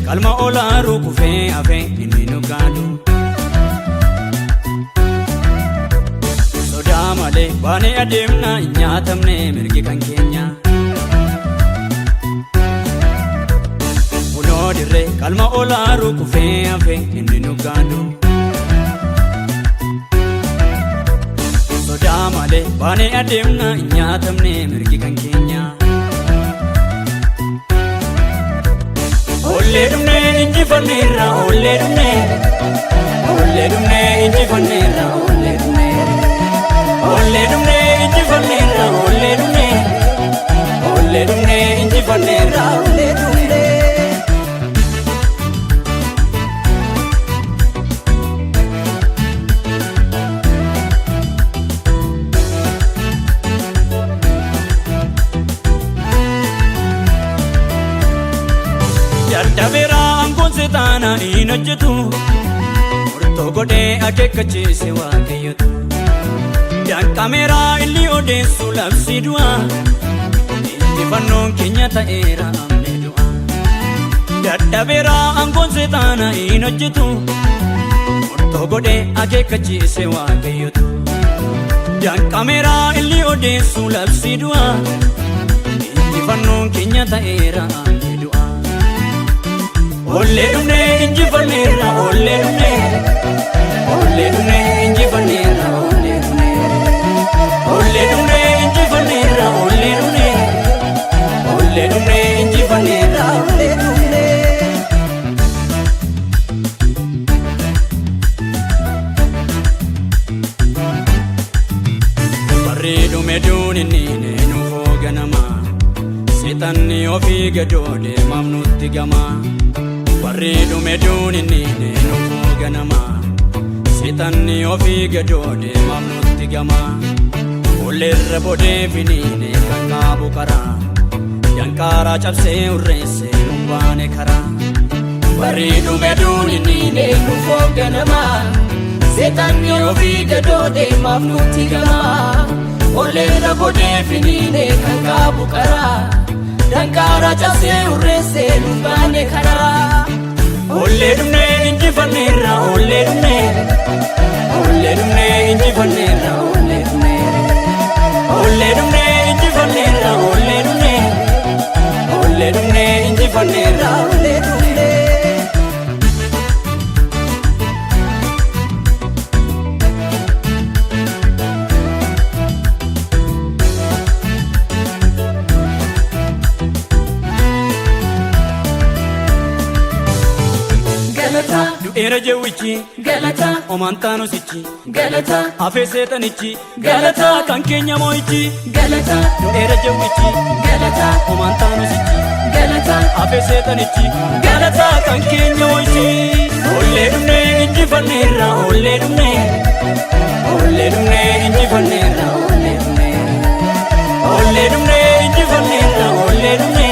kalma olaru kufe afe inni nugadu soda male bane ademna nyaatamne mirgi kan keenya uno dirre kalma olaru kufe afe inni nugadu soda male bane ademna nyaatamne mirgi kan keenya Olle dumne inji fanira olle dumne inji fanira olle dumne inji fanira olle dumne inji fanira olle dumne Dabera angon setana inojjetu murto gode akekachise waaqayyotu dan kamera illi odeessu labsi du'a injifannoon keenya ta'eera amne du'a Dabera angon setana inojjetu murto gode akekachise waaqayyotu dan kamera illi odeessu labsi du'a injifannoon keenya ta'eera amne du'a Olle dumne inji fanira olle dumne inji fanira olle dumne inji fanira olle dumne inji fanira olle dumne Barreedu meduun inni nu hooganama seetanni ofii gadoode mamnutti gama Barreedu meduun inni nu hooganama seetanni ofii gadoode mamnutti gama Olleerra bodee finiine kan qaabu karaa Yankaaraa cabsee urreesse nun baane karaa Barreedu meduun inni nu hooganama seetanni ofii gadoode mamnutti gama Olleerra bodee finiine kan qaabu karaa Yankaaraa cabsee urreesse nun baane karaa Olle dumne inji fanira olle dumne inji fanira olle dumne inji fanira olle dumne inji fanira olle dumne Era jewichi galata omantano sichi galata afe setanichi galata kan kenya moichi galata era jewichi galata omantano sichi galata afe setanichi galata kan kenya moichi olle dumne inji fanira olle dumne inji fanira olle dumne inji fanira olle dumne